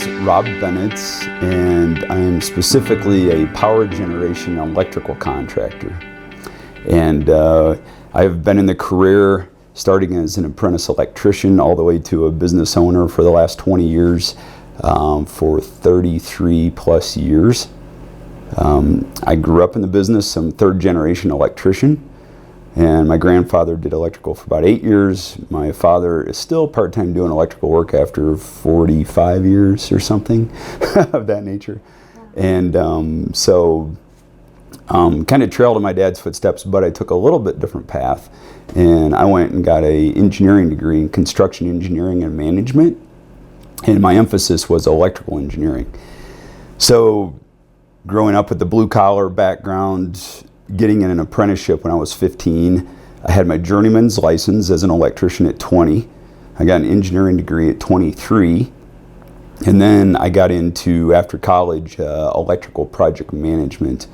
is Rob Bennett, and I am specifically a power generation electrical contractor. And I've been in the career starting as an apprentice electrician all the way to a business owner for the last 20 years, for 33 plus years. I grew up in the business. I'm third generation electrician. And my grandfather did electrical for about 8 years. My father is still part-time doing electrical work after 45 years or something of that nature. And kind of trailed in my dad's footsteps, but I took a little bit different path. And I went and got an engineering degree in construction engineering and management. And my emphasis was electrical engineering. So growing up with the blue-collar background, getting in an apprenticeship when I was 15. I had my journeyman's license as an electrician at 20. I got an engineering degree at 23. And then I got into, after college, electrical project management,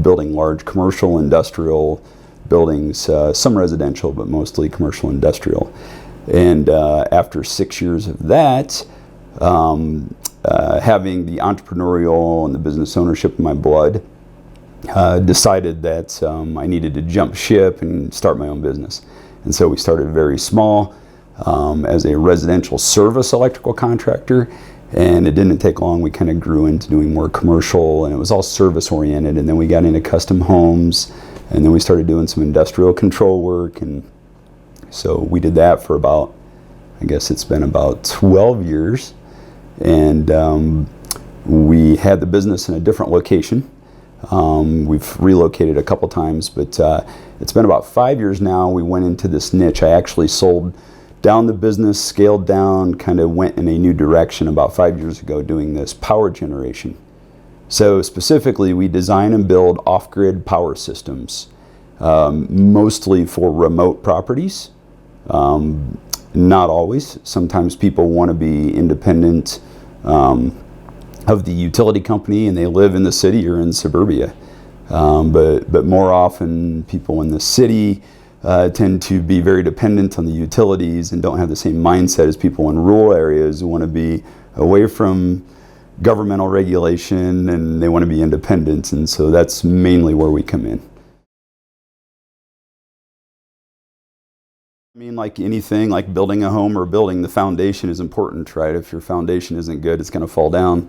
building large commercial, industrial buildings, some residential, but mostly commercial industrial. And after 6 years of that, having the entrepreneurial and the business ownership in my blood, decided that I needed to jump ship and start my own business. And so we started very small as a residential service electrical contractor, and it didn't take long. We kind of grew into doing more commercial, and it was all service oriented, and then we got into custom homes, and then we started doing some industrial control work. And so we did that for about, I guess it's been about 12 years, and we had the business in a different location. We've relocated a couple times, but it's been about 5 years now. We went into this niche. I actually sold down the business, scaled down, kind of went in a new direction about 5 years ago doing this power generation. So specifically, we design and build off-grid power systems, mostly for remote properties. Not always. Sometimes people want to be independent of the utility company and they live in the city or in suburbia. But more often people in the city tend to be very dependent on the utilities and don't have the same mindset as people in rural areas who want to be away from governmental regulation and they want to be independent. And so that's mainly where we come in. I mean, like anything, like building a home or building, the foundation is important, right? If your foundation isn't good, it's going to fall down.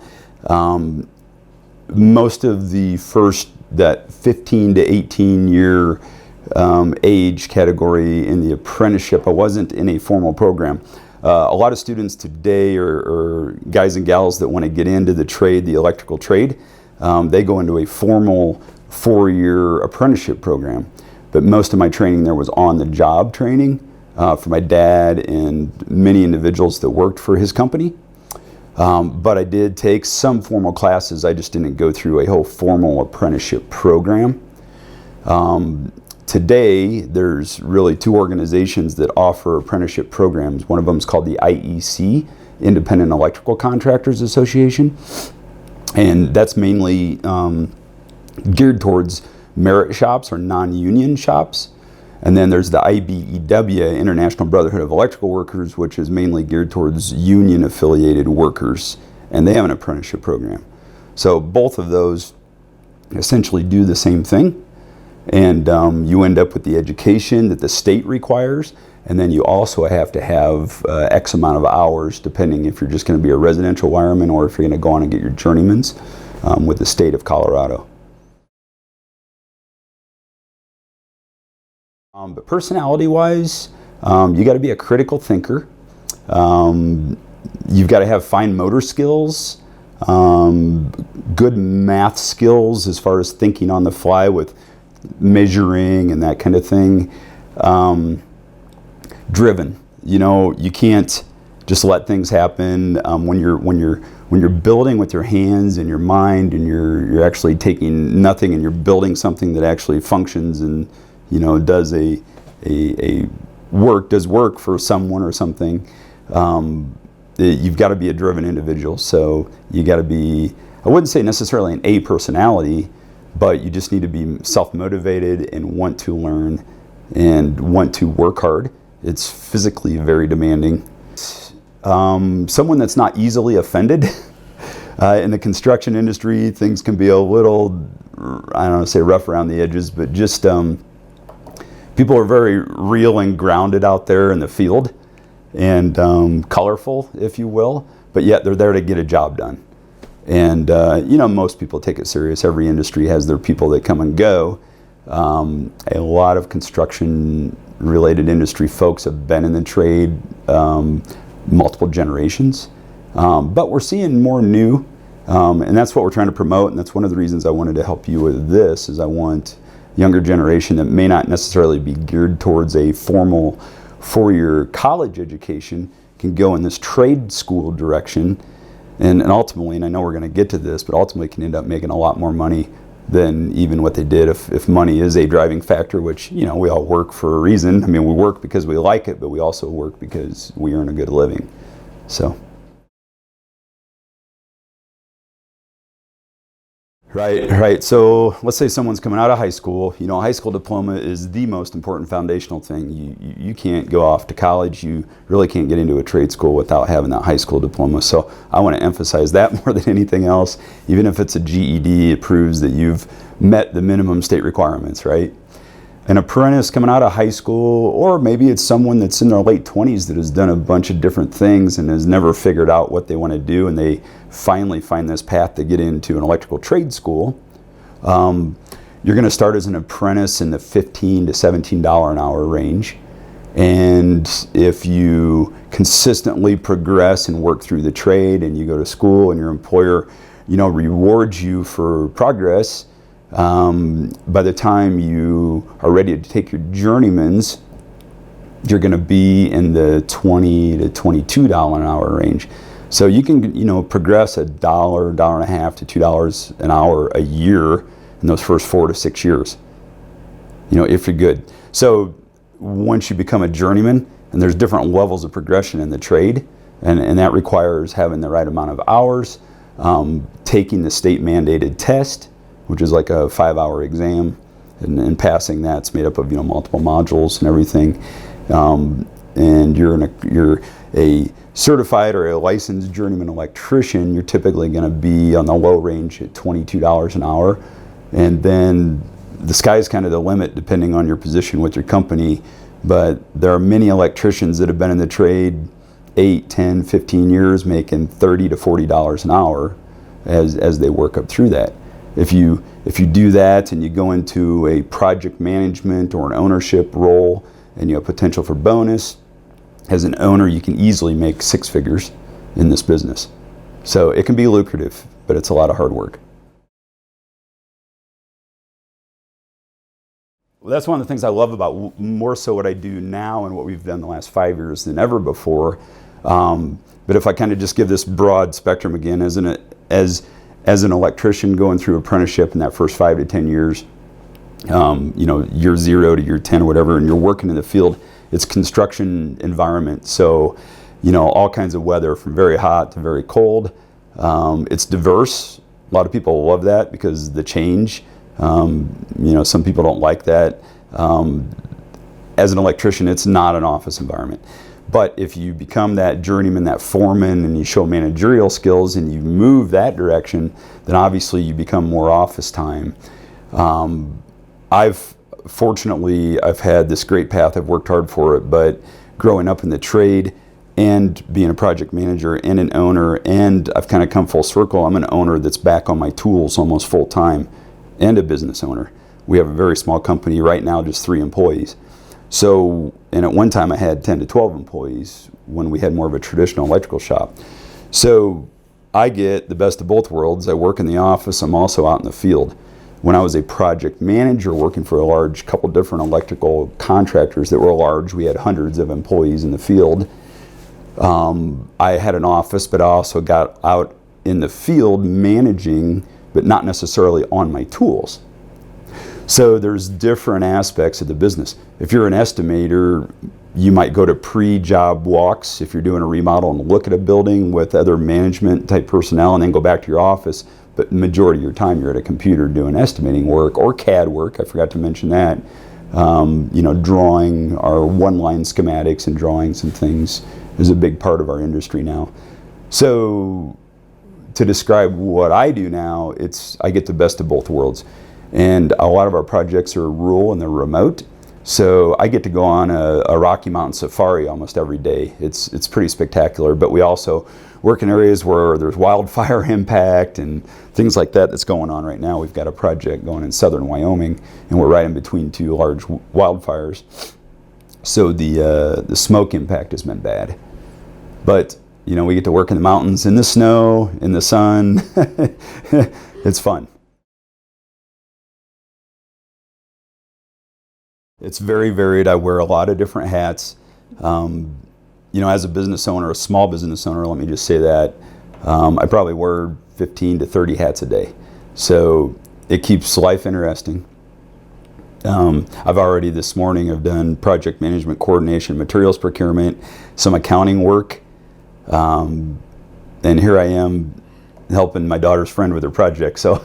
Most of the that 15 to 18 year age category in the apprenticeship, I wasn't in a formal program. A lot of students today are guys and gals that want to get into the trade, the electrical trade. They go into a formal 4-year apprenticeship program. But most of my training there was on-the-job training. For my dad and many individuals that worked for his company. But I did take some formal classes. I just didn't go through a whole formal apprenticeship program. Today, there's really 2 organizations that offer apprenticeship programs. One of them is called the IEC, Independent Electrical Contractors Association. And that's mainly geared towards merit shops or non-union shops. And then there's the IBEW, International Brotherhood of Electrical Workers, which is mainly geared towards union-affiliated workers, and they have an apprenticeship program. So both of those essentially do the same thing, and you end up with the education that the state requires, and then you also have to have X amount of hours, depending if you're just going to be a residential wireman or if you're going to go on and get your journeyman's with the state of Colorado. But personality-wise, you got to be a critical thinker. You've got to have fine motor skills, good math skills as far as thinking on the fly with measuring and that kind of thing. Driven, you can't just let things happen. When you're building with your hands and your mind, and you're actually taking nothing and you're building something that actually functions and does does work for someone or something. You've got to be a driven individual. So you got to be, I wouldn't say necessarily an A personality, but you just need to be self-motivated and want to learn and want to work hard. It's physically very demanding. Someone that's not easily offended. In the construction industry, things can be a little, I don't know, say rough around the edges, but just people are very real and grounded out there in the field, and colorful, if you will, but yet they're there to get a job done. And you know, most people take it serious. Every industry has their people that come and go. A lot of construction related industry folks have been in the trade multiple generations, but we're seeing more new, and that's what we're trying to promote, and that's one of the reasons I wanted to help you with this, is I want younger generation that may not necessarily be geared towards a formal four-year college education can go in this trade school direction, and ultimately, and I know we're going to get to this, but ultimately can end up making a lot more money than even what they did if money is a driving factor, which, you know, we all work for a reason. I mean, we work because we like it, but we also work because we earn a good living. So. Right. So let's say someone's coming out of high school. You know, a high school diploma is the most important foundational thing. You can't go off to college. You really can't get into a trade school without having that high school diploma. So I want to emphasize that more than anything else. Even if it's a GED, it proves that you've met the minimum state requirements, right? An apprentice coming out of high school, or maybe it's someone that's in their late 20s that has done a bunch of different things and has never figured out what they want to do, and they finally find this path to get into an electrical trade school. You're going to start as an apprentice in the $15 to $17 an hour range, and if you consistently progress and work through the trade, and you go to school, and your employer, you know, rewards you for progress, by the time you are ready to take your journeymans, you're going to be in the $20 to $22 an hour range. So you can, you know, progress $1, $1.50 to $2 an hour a year in those first 4 to 6 years, you know, if you're good. So once you become a journeyman, and there's different levels of progression in the trade, and that requires having the right amount of hours, taking the state mandated test, which is like a 5-hour exam, and passing that's made up of, you know, multiple modules and everything. And you're a certified or a licensed journeyman electrician. You're typically going to be on the low range at $22 an hour, and then the sky's kind of the limit depending on your position with your company. But there are many electricians that have been in the trade 8, 10, 15 years, making $30 to $40 an hour as they work up through that. If you do that and you go into a project management or an ownership role, and you have potential for bonus, as an owner you can easily make 6 figures in this business. So it can be lucrative, but it's a lot of hard work. Well, that's one of the things I love about more so what I do now and what we've done the last 5 years than ever before. But if I kind of just give this broad spectrum again, as an electrician going through apprenticeship in that first 5 to 10 years, you know, year 0 to year 10 or whatever, and you're working in the field, it's construction environment. So, you know, all kinds of weather from very hot to very cold. It's diverse. A lot of people love that because the change, you know, some people don't like that. As an electrician, it's not an office environment. But if you become that journeyman, that foreman, and you show managerial skills and you move that direction, then obviously you become more office time. Fortunately, I've had this great path. I've worked hard for it, but growing up in the trade and being a project manager and an owner, and I've kind of come full circle. I'm an owner that's back on my tools almost full time, and a business owner. We have a very small company right now, just 3 employees. So, and at one time I had 10 to 12 employees when we had more of a traditional electrical shop. So I get the best of both worlds. I work in the office, I'm also out in the field. When I was a project manager working for a large couple different electrical contractors that were large, we had hundreds of employees in the field. I had an office, but I also got out in the field managing, but not necessarily on my tools. So there's different aspects of the business. If you're an estimator, you might go to pre-job walks if you're doing a remodel and look at a building with other management type personnel and then go back to your office. But the majority of your time you're at a computer doing estimating work or CAD work. I forgot to mention that. You know, drawing our one-line schematics and drawings and things is a big part of our industry now. So to describe what I do now, I get the best of both worlds. And a lot of our projects are rural and they're remote. So I get to go on a Rocky Mountain safari almost every day. It's pretty spectacular, but we also work in areas where there's wildfire impact and things like that that's going on right now. We've got a project going in southern Wyoming, and we're right in between two large wildfires. So the smoke impact has been bad. But you know, we get to work in the mountains, in the snow, in the sun. It's fun. It's very varied. I wear a lot of different hats. You know, as a business owner, a small business owner, let me just say that, I probably wear 15 to 30 hats a day. So it keeps life interesting. I've already this morning have done project management, coordination, materials procurement, some accounting work. And here I am helping my daughter's friend with her project. So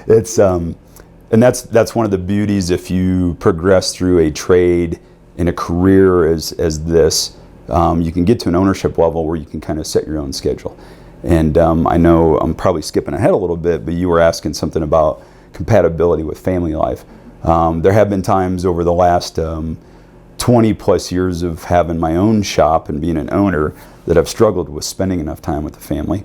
it's, and that's one of the beauties if you progress through a trade in a career as this. You can get to an ownership level where you can kind of set your own schedule. And I know I'm probably skipping ahead a little bit, but you were asking something about compatibility with family life. There have been times over the last 20 plus years of having my own shop and being an owner that I've struggled with spending enough time with the family.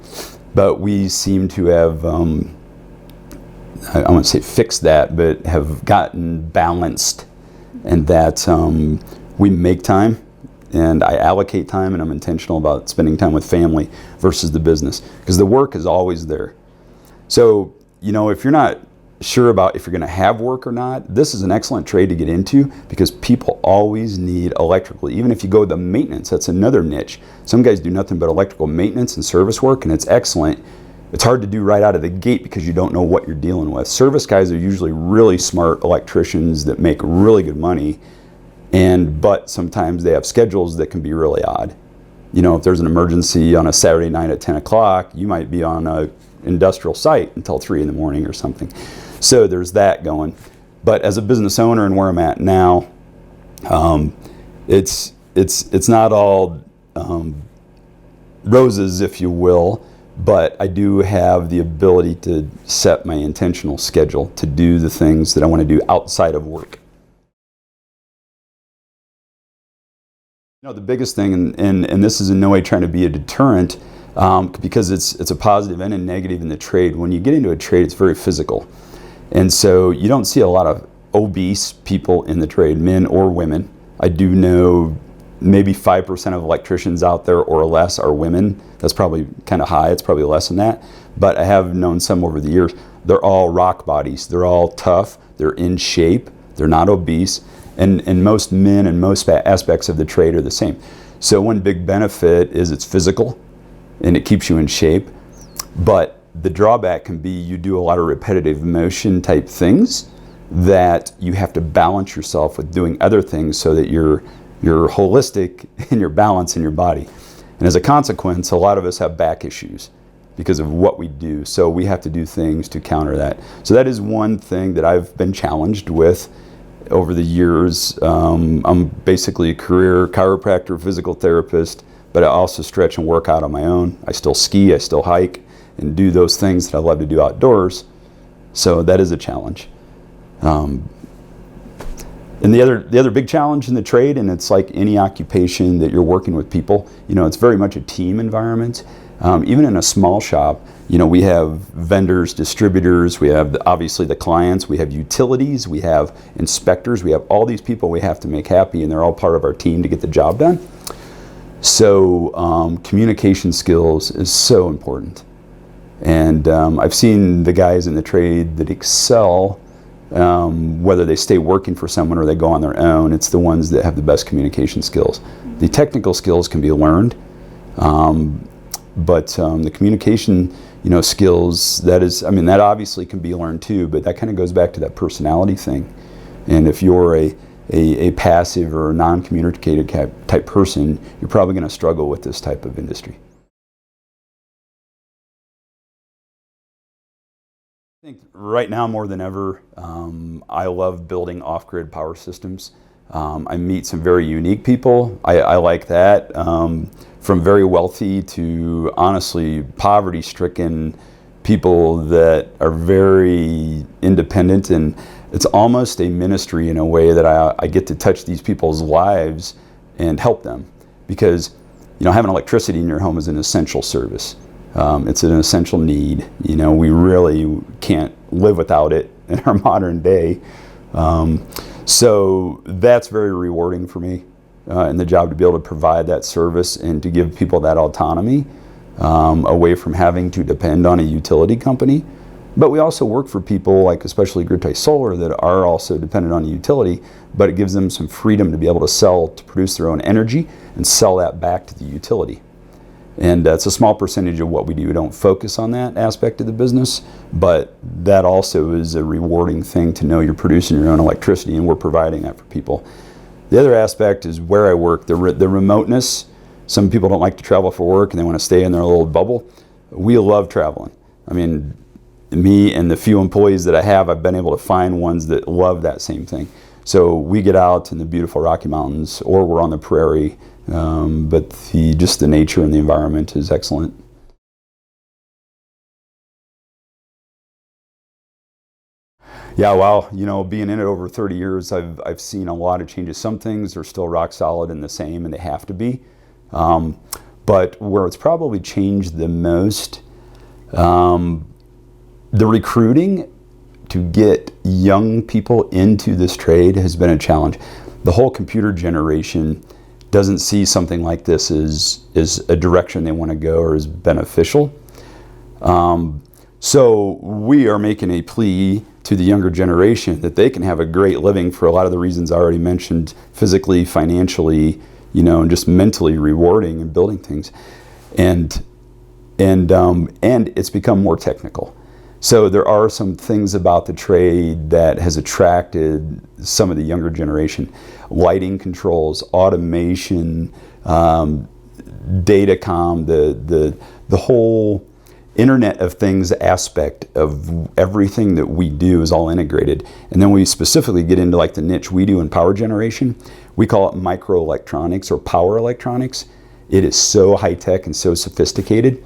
But we seem to have, I won't say fixed that, but have gotten balanced, and that we make time and I allocate time and I'm intentional about spending time with family versus the business, because the work is always there. So, you know, if you're not sure about if you're going to have work or not, this is an excellent trade to get into, because people always need electrical. Even if you go the maintenance, that's another niche. Some guys do nothing but electrical maintenance and service work, and it's excellent. It's hard to do right out of the gate because you don't know what you're dealing with. Service guys are usually really smart electricians that make really good money, but sometimes they have schedules that can be really odd. You know, if there's an emergency on a Saturday night at 10 o'clock, you might be on an industrial site until 3 in the morning or something. So there's that going. But as a business owner and where I'm at now, it's not all roses, if you will, but I do have the ability to set my intentional schedule to do the things that I want to do outside of work. You know, the biggest thing, and this is in no way trying to be a deterrent, because it's a positive and a negative in the trade. When you get into a trade, it's very physical. And so you don't see a lot of obese people in the trade, men or women. I do know maybe 5% of electricians out there or less are women. That's probably kind of high. It's probably less than that. But I have known some over the years. They're all rock bodies. They're all tough. They're in shape. They're not obese. And most men and most aspects of the trade are the same. So one big benefit is it's physical and it keeps you in shape. But the drawback can be you do a lot of repetitive motion type things that you have to balance yourself with doing other things so that you're holistic in your balance in your body. And as a consequence, a lot of us have back issues because of what we do. So we have to do things to counter that. So that is one thing that I've been challenged with over the years. I'm basically a career chiropractor, physical therapist, but I also stretch and work out on my own. I still ski, I still hike, and do those things that I love to do outdoors. So that is a challenge. And the other big challenge in the trade, and it's like any occupation that you're working with people, you know, it's very much a team environment. Even in a small shop, you know, we have vendors, distributors, we have obviously the clients, we have utilities, we have inspectors, we have all these people we have to make happy, and they're all part of our team to get the job done. So communication skills is so important. And I've seen the guys in the trade that excel, whether they stay working for someone or they go on their own, it's the ones that have the best communication skills. The technical skills can be learned, but the communication, you know, skills, that obviously can be learned too, but that kind of goes back to that personality thing. And if you're a passive or non-communicative type person, you're probably going to struggle with this type of industry. I think right now more than ever, I love building off-grid power systems. I meet some very unique people. I like that. From very wealthy to honestly poverty-stricken people that are very independent, and it's almost a ministry in a way that I get to touch these people's lives and help them, because having electricity in your home is an essential service. It's an essential need. We really can't live without it in our modern day. So that's very rewarding for me in the job, to be able to provide that service and to give people that autonomy away from having to depend on a utility company. But we also work for people like especially Grid Solar that are also dependent on a utility, but it gives them some freedom to be able to produce their own energy and sell that back to the utility. And it's a small percentage of what we do. We don't focus on that aspect of the business, but that also is a rewarding thing to know you're producing your own electricity and we're providing that for people. The other aspect is where I work, the remoteness. Some people don't like to travel for work and they want to stay in their little bubble. We love traveling. I mean, me and the few employees that I have, I've been able to find ones that love that same thing. So we get out in the beautiful Rocky Mountains, or we're on the prairie, but just the nature and the environment is excellent. Yeah, well, being in it over 30 years, I've seen a lot of changes. Some things are still rock solid and the same, and they have to be. But where it's probably changed the most, the recruiting to get young people into this trade has been a challenge. The whole computer generation doesn't see something like this as a direction they want to go or as beneficial. So we are making a plea to the younger generation that they can have a great living for a lot of the reasons I already mentioned, physically, financially, and just mentally rewarding and building things. And it's become more technical. So there are some things about the trade that has attracted some of the younger generation. Lighting controls, automation, datacom, the whole Internet of Things aspect of everything that we do is all integrated. And then we specifically get into like the niche we do in power generation. We call it microelectronics or power electronics. It is so high tech and so sophisticated.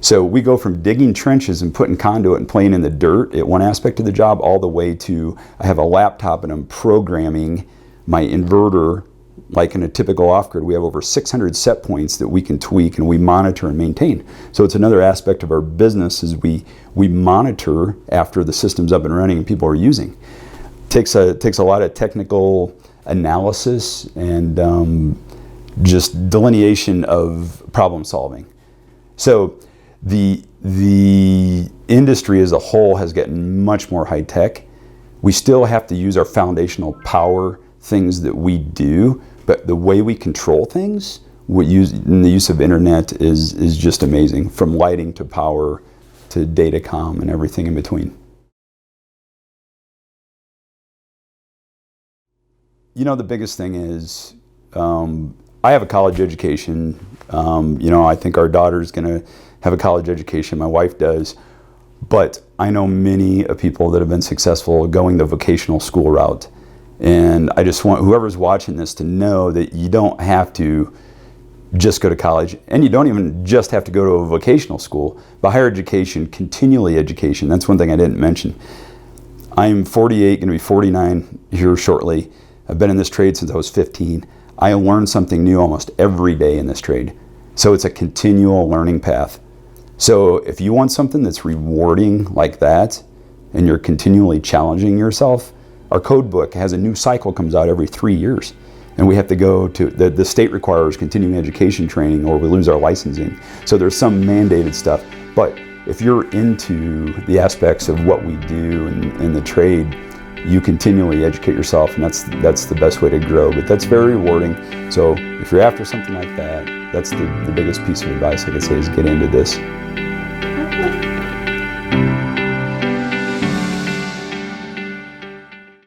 So we go from digging trenches and putting conduit and playing in the dirt at one aspect of the job, all the way to I have a laptop and I'm programming my inverter. Like in a typical off-grid, we have over 600 set points that we can tweak and we monitor and maintain. So it's another aspect of our business is we monitor after the system's up and running and people are using. Takes a lot of technical analysis and just delineation of problem solving. So the industry as a whole has gotten much more high tech. We still have to use our foundational power things that we do, but the way we control things in the use of internet is just amazing, from lighting to power to datacom and everything in between. The biggest thing is I have a college education. I think our daughter's going to have a college education. My wife does. But I know many people that have been successful going the vocational school route. And I just want whoever's watching this to know that you don't have to just go to college, and you don't even just have to go to a vocational school, but higher education, continually education. That's one thing I didn't mention. I'm 48, going to be 49 here shortly. I've been in this trade since I was 15. I learn something new almost every day in this trade. So it's a continual learning path. So if you want something that's rewarding like that, and you're continually challenging yourself, our code book has a new cycle comes out every 3 years. And we have to go to, the state requires continuing education training or we lose our licensing. So there's some mandated stuff. But if you're into the aspects of what we do in the trade, you continually educate yourself, and that's the best way to grow. But that's very rewarding. So if you're after something like that, that's the biggest piece of advice I could say is get into this.